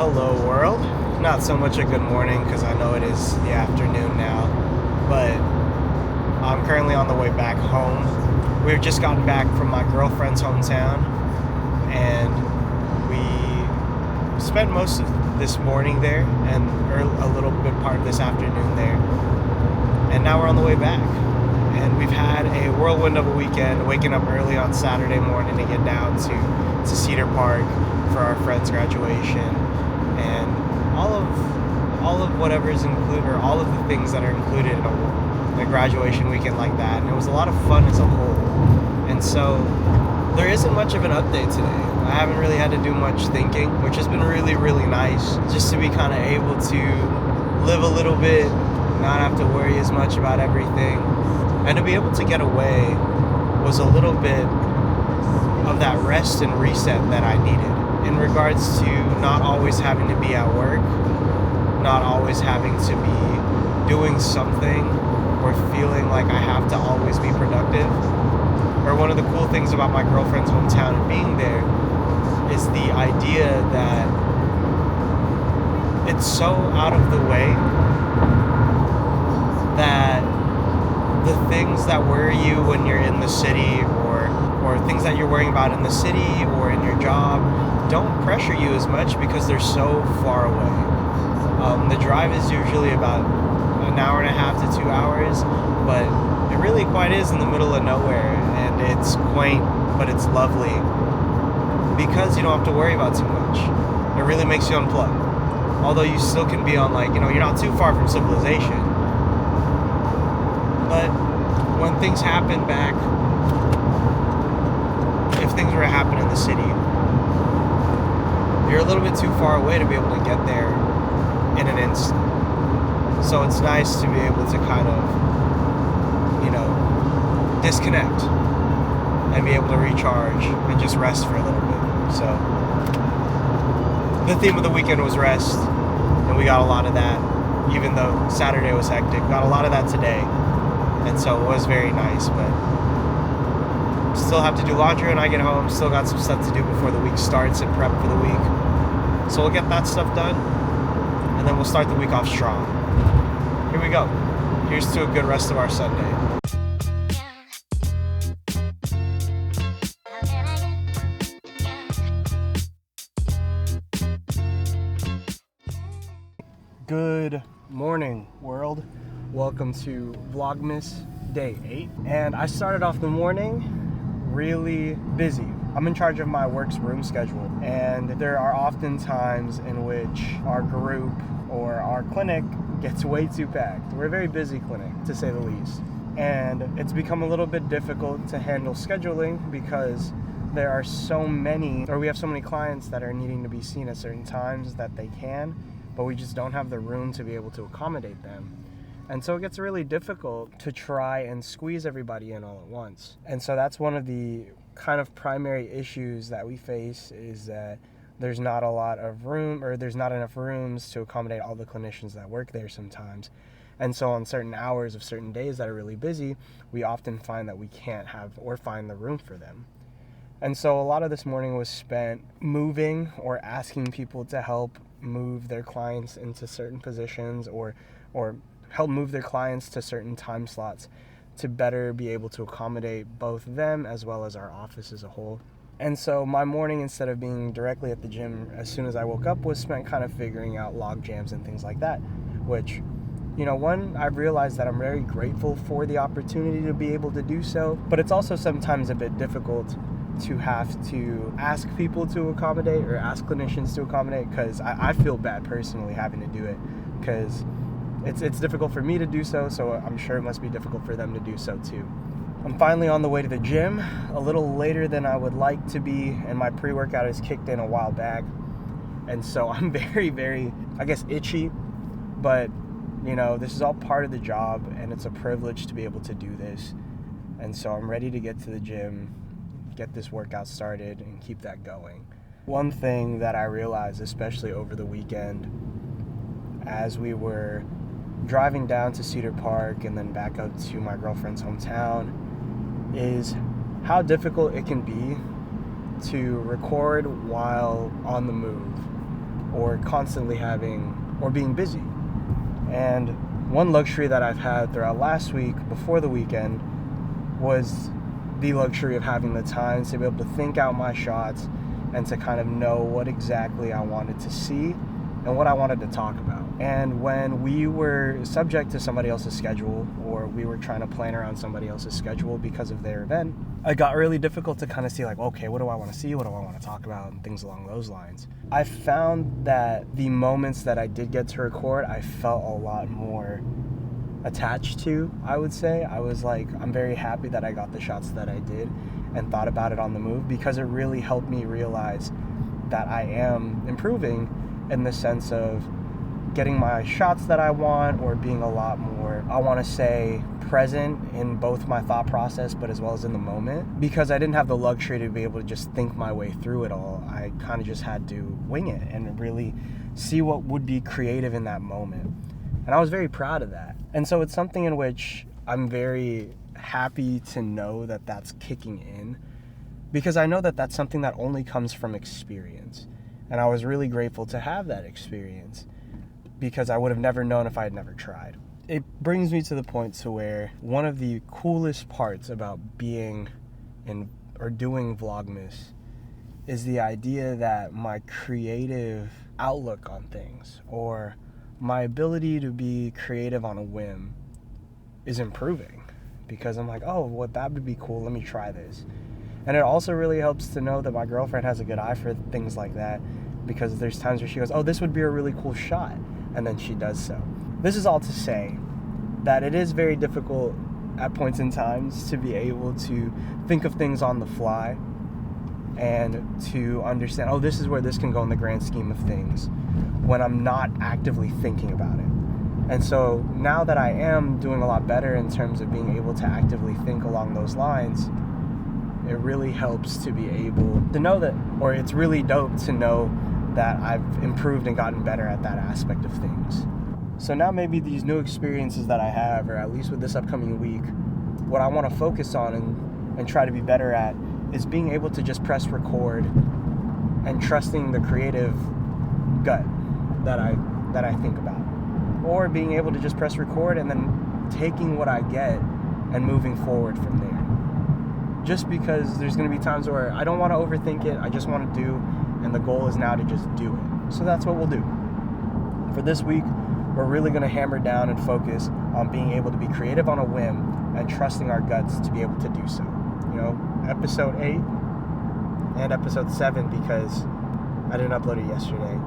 Hello world. Not so much a good morning because I know it is the afternoon now, but I'm currently on the way back home. We've just gotten back from my girlfriend's hometown, and we spent most of this morning there and a little bit part of this afternoon there, and now we're on the way back. And we've had a whirlwind of a weekend, waking up early on Saturday morning to get down to Cedar Park for our friend's graduation, and all of whatever is included, or all of the things that are included in a graduation weekend like that. And it was a lot of fun as a whole. And so there isn't much of an update today. I haven't really had to do much thinking, which has been really, really nice, just to be kind of able to live a little bit, not have to worry as much about everything, and to be able to get away was a little bit of that rest and reset that I needed, in regards to not always having to be at work, not always having to be doing something or feeling like I have to always be productive. Or one of the cool things about my girlfriend's hometown and being there is the idea that it's so out of the way that the things that worry you when you're in the city, or things that you're worrying about in the city or in your job, don't pressure you as much because they're so far away. The drive is usually about an hour and a half to 2 hours, but it really quite is in the middle of nowhere, and it's quaint, but it's lovely because you don't have to worry about too much. It really makes you unplug. Although you still can be on, you're not too far from civilization. But when things happen back, if things were to happen in the city, you're a little bit too far away to be able to get there in an instant. So it's nice to be able to kind of, disconnect and be able to recharge and just rest for a little bit. So the theme of the weekend was rest, and we got a lot of that. Even though Saturday was hectic, we got a lot of that today, and so it was very nice. But still have to do laundry when I get home, still got some stuff to do before the week starts and prep for the week. So we'll get that stuff done, and then we'll start the week off strong. Here we go. Here's to a good rest of our Sunday. Good morning, world. Welcome to Vlogmas Day 8. And I started off the morning really busy. I'm in charge of my work's room schedule, and there are often times in which our group or our clinic gets way too packed. We're a very busy clinic, to say the least. And it's become a little bit difficult to handle scheduling because there are so many, or we have so many clients that are needing to be seen at certain times that they can, but we just don't have the room to be able to accommodate them. And so it gets really difficult to try and squeeze everybody in all at once. And so that's one of the kind of primary issues that we face, is that there's not a lot of room, or there's not enough rooms to accommodate all the clinicians that work there sometimes. And so on certain hours of certain days that are really busy, we often find that we can't have or find the room for them. And so a lot of this morning was spent moving or asking people to help move their clients into certain positions, or help move their clients to certain time slots to better be able to accommodate both them as well as our office as a whole. And so my morning, instead of being directly at the gym as soon as I woke up, was spent kind of figuring out log jams and things like that, which, one, I've realized that I'm very grateful for the opportunity to be able to do so, but it's also sometimes a bit difficult to have to ask people to accommodate, or ask clinicians to accommodate, because I feel bad personally having to do it, because it's difficult for me to do so, so I'm sure it must be difficult for them to do so too. I'm finally on the way to the gym, a little later than I would like to be, and my pre-workout is kicked in a while back, and so I'm very, very, itchy, but this is all part of the job, and it's a privilege to be able to do this. And so I'm ready to get to the gym, get this workout started, and keep that going. One thing that I realized, especially over the weekend, as we were driving down to Cedar Park and then back up to my girlfriend's hometown, is how difficult it can be to record while on the move. or constantly having or being busy. And one luxury that I've had throughout last week before the weekend was the luxury of having the time to be able to think out my shots and to kind of know what exactly I wanted to see and what I wanted to talk about. And when we were subject to somebody else's schedule, or we were trying to plan around somebody else's schedule because of their event, it got really difficult to kind of see, like, okay, what do I want to see? What do I want to talk about? And things along those lines. I found that the moments that I did get to record, I felt a lot more attached to, I would say. I was like, I'm very happy that I got the shots that I did and thought about it on the move, because it really helped me realize that I am improving in the sense of getting my shots that I want, or being a lot more, I want to say, present in both my thought process but as well as in the moment, because I didn't have the luxury to be able to just think my way through it all. I kind of just had to wing it and really see what would be creative in that moment. And I was very proud of that. And so it's something in which I'm very happy to know that that's kicking in, because I know that that's something that only comes from experience. And I was really grateful to have that experience, because I would have never known if I had never tried. It brings me to the point to where one of the coolest parts about being in or doing Vlogmas is the idea that my creative outlook on things, or my ability to be creative on a whim, is improving, because I'm like, oh, well, that would be cool, let me try this. And it also really helps to know that my girlfriend has a good eye for things like that, because there's times where she goes, oh, this would be a really cool shot, and then she does so. This is all to say that it is very difficult at points in times to be able to think of things on the fly and to understand, oh, this is where this can go in the grand scheme of things, when I'm not actively thinking about it. And so now that I am doing a lot better in terms of being able to actively think along those lines, it really helps to be able to know that, or it's really dope to know that I've improved and gotten better at that aspect of things. So now maybe these new experiences that I have, or at least with this upcoming week, what I want to focus on and try to be better at is being able to just press record and trusting the creative gut that I think about. Or being able to just press record and then taking what I get and moving forward from there. Just because there's going to be times where I don't want to overthink it, I just want to do, and the goal is now to just do it. So that's what we'll do. For this week, we're really going to hammer down and focus on being able to be creative on a whim and trusting our guts to be able to do so. You know, episode 8 and episode 7, because I didn't upload it yesterday.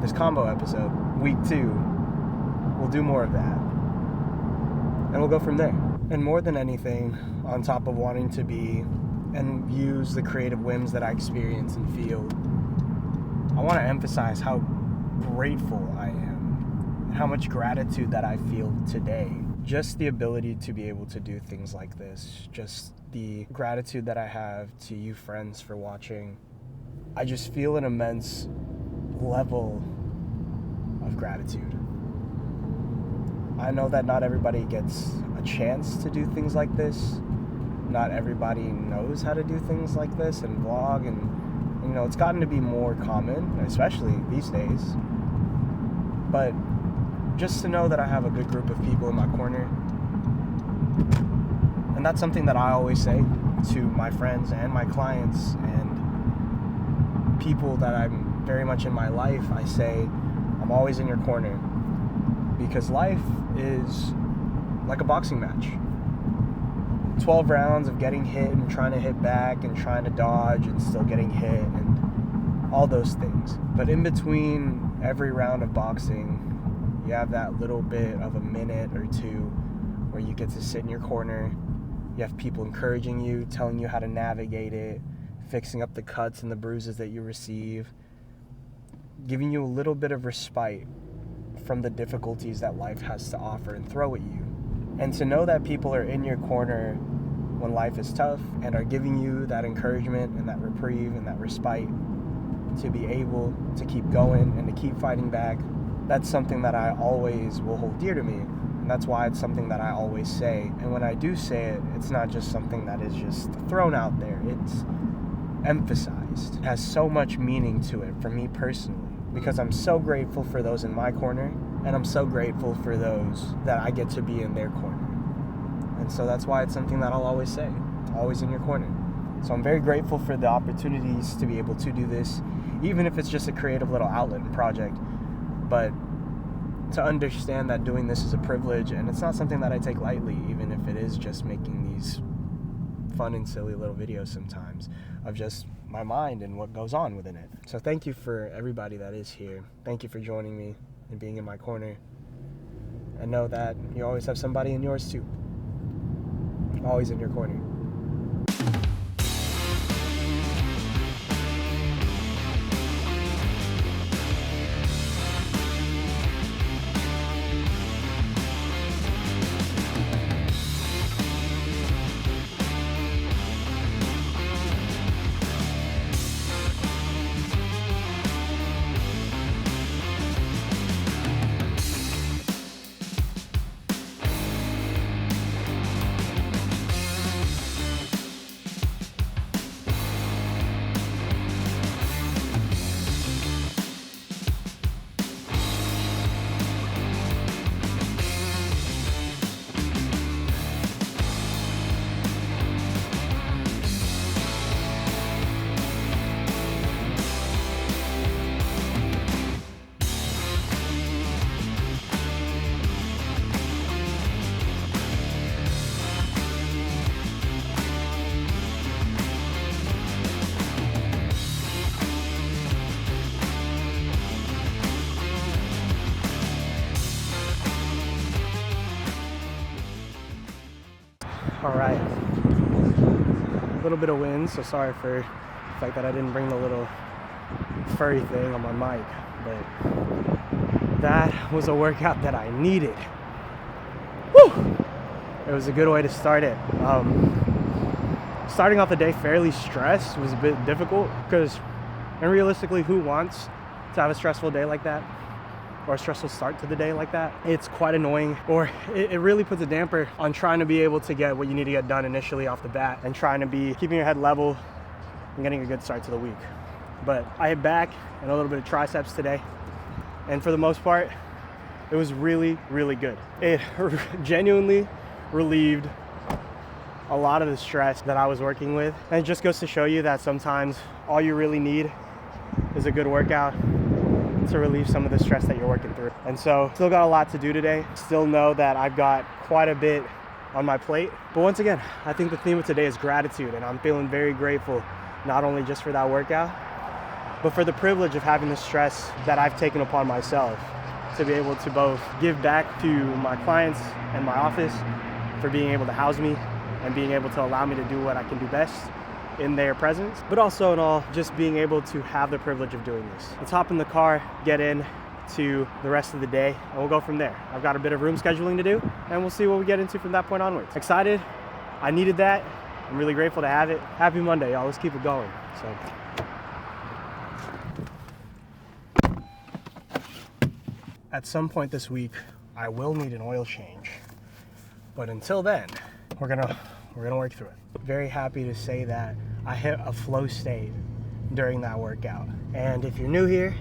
This combo episode, week 2, we'll do more of that. And we'll go from there. And more than anything, on top of wanting to be and use the creative whims that I experience and feel, I want to emphasize how grateful I am and how much gratitude that I feel today. Just the ability to be able to do things like this, just the gratitude that I have to you friends for watching. I just feel an immense level of gratitude. I know that not everybody gets a chance to do things like this. Not everybody knows how to do things like this and vlog, and you know, it's gotten to be more common, especially these days. But just to know that I have a good group of people in my corner, and that's something that I always say to my friends and my clients and people that I'm very much in my life. I say, I'm always in your corner, because life is like a boxing match. 12 rounds of getting hit and trying to hit back and trying to dodge and still getting hit and all those things. But in between every round of boxing, you have that little bit of a minute or two where you get to sit in your corner. You have people encouraging you, telling you how to navigate it, fixing up the cuts and the bruises that you receive, giving you a little bit of respite from the difficulties that life has to offer and throw at you. And to know that people are in your corner when life is tough and are giving you that encouragement and that reprieve and that respite to be able to keep going and to keep fighting back, that's something that I always will hold dear to me. And that's why it's something that I always say. And when I do say it, it's not just something that is just thrown out there. emphasized. It has so much meaning to it for me personally, because I'm so grateful for those in my corner, and I'm so grateful for those that I get to be in their corner. And so that's why it's something that I'll always say, always in your corner. So I'm very grateful for the opportunities to be able to do this, even if it's just a creative little outlet and project. But to understand that doing this is a privilege, and it's not something that I take lightly, even if it is just making these fun and silly little videos sometimes of just my mind and what goes on within it. So thank you for everybody that is here. Thank you for joining me and being in my corner. And know that you always have somebody in yours too. Always in your corner. All right, a little bit of wind, so sorry for the fact that I didn't bring the little furry thing on my mic, but that was a workout that I needed. Woo! It was a good way to start it. Starting off the day fairly stressed was a bit difficult, because, and realistically, who wants to have a stressful day like that? Or a stressful start to the day like that? It's quite annoying, or it really puts a damper on trying to be able to get what you need to get done initially off the bat, and trying to be keeping your head level and getting a good start to the week. But I hit back and a little bit of triceps today, and for the most part, it was really, really good. It genuinely relieved a lot of the stress that I was working with, and it just goes to show you that sometimes all you really need is a good workout to relieve some of the stress that you're working through. And so still got a lot to do today. Still know that I've got quite a bit on my plate. But once again, I think the theme of today is gratitude, and I'm feeling very grateful, not only just for that workout, but for the privilege of having the stress that I've taken upon myself to be able to both give back to my clients and my office for being able to house me and being able to allow me to do what I can do best in their presence, but also in all, just being able to have the privilege of doing this. Let's hop in the car, get in to the rest of the day, and we'll go from there. I've got a bit of room scheduling to do, and we'll see what we get into from that point onwards. Excited, I needed that. I'm really grateful to have it. Happy Monday, y'all. Let's keep it going. So, at some point this week, I will need an oil change, but until then, we're gonna work through it. Very happy to say that I hit a flow state during that workout. And if you're new here,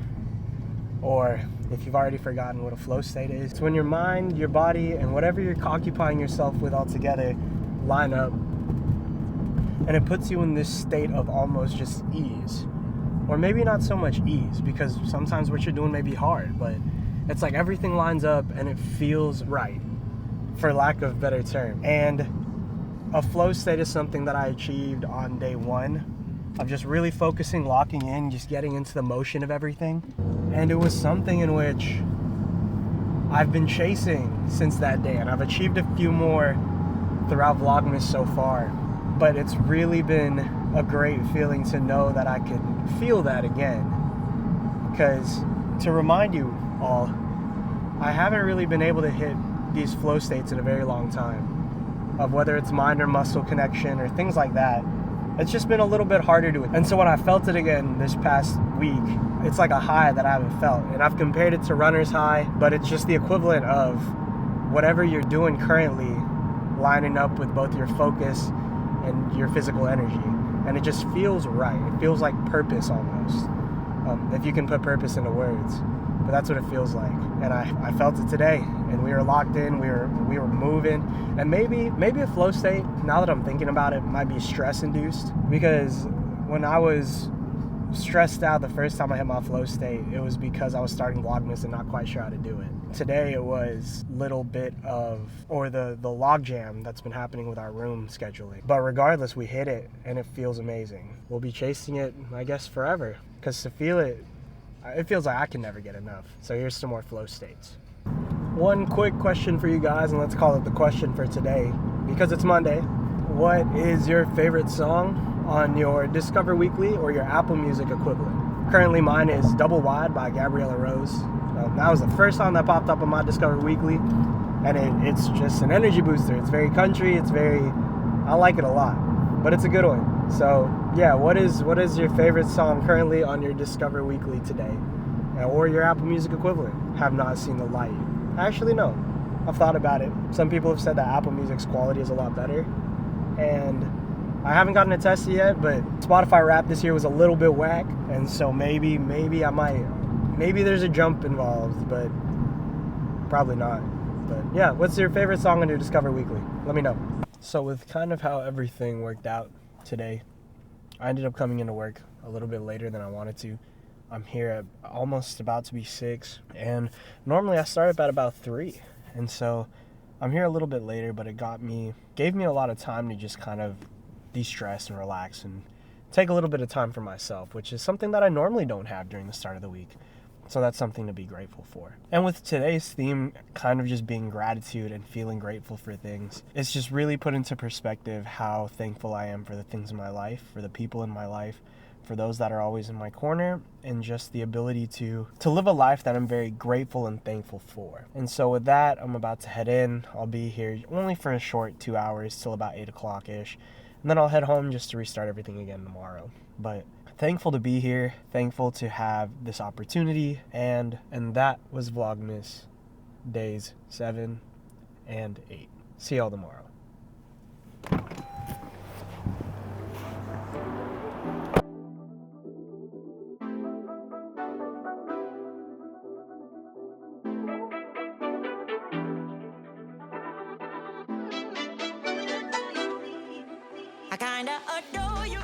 or if you've already forgotten what a flow state is, it's when your mind, your body, and whatever you're occupying yourself with all together line up, and it puts you in this state of almost just ease. Or maybe not so much ease, because sometimes what you're doing may be hard, but it's like everything lines up and it feels right, for lack of a better term. And a flow state is something that I achieved on day one of just really focusing, locking in, just getting into the motion of everything. And it was something in which I've been chasing since that day, and I've achieved a few more throughout Vlogmas so far. But it's really been a great feeling to know that I could feel that again. Because to remind you all, I haven't really been able to hit these flow states in a very long time, of whether it's mind or muscle connection or things like that. It's just been a little bit harder to it. And so when I felt it again this past week, it's like a high that I haven't felt. And I've compared it to runner's high, but it's just the equivalent of whatever you're doing currently lining up with both your focus and your physical energy. and it just feels right. It feels like purpose almost, if you can put purpose into words. But that's what it feels like, and I felt it today, and we were locked in, we were moving, and maybe a flow state, now that I'm thinking about it, might be stress induced, because when I was stressed out the first time I hit my flow state, it was because I was starting Vlogmas and not quite sure how to do it. Today it was little bit of, or the log jam that's been happening with our room scheduling. But regardless, we hit it, and it feels amazing. We'll be chasing it, I guess, forever, because to feel it, it feels like I can never get enough. So here's some more flow states. One quick question for you guys, and let's call it the question for today, because it's Monday. What is your favorite song on your Discover Weekly or your Apple Music equivalent? Currently mine is Double Wide by Gabriella Rose. That was the first song that popped up on my Discover Weekly, and it's just an energy booster. It's very country, I like it a lot, but it's a good one. So yeah, what is your favorite song currently on your Discover Weekly today, or your Apple Music equivalent? Have not seen the light. Actually, no. I've thought about it. Some people have said that Apple Music's quality is a lot better, and I haven't gotten it tested yet. But Spotify Wrapped this year was a little bit whack, and so maybe I might. Maybe there's a jump involved, but probably not. But yeah, what's your favorite song on your Discover Weekly? Let me know. So with kind of how everything worked out today, I ended up coming into work a little bit later than I wanted to. I'm here at almost about to be 6, and normally I start up at about 3, and so I'm here a little bit later, but it gave me a lot of time to just kind of de-stress and relax and take a little bit of time for myself, which is something that I normally don't have during the start of the week. So that's something to be grateful for. And with today's theme kind of just being gratitude and feeling grateful for things, it's just really put into perspective how thankful I am for the things in my life, for the people in my life, for those that are always in my corner, and just the ability to live a life that I'm very grateful and thankful for. And so with that, I'm about to head in. I'll be here only for a short 2 hours till about 8 o'clock-ish. And then I'll head home just to restart everything again tomorrow. But thankful to be here, thankful to have this opportunity, and that was Vlogmas days 7 and 8. See y'all tomorrow. I kinda adore you.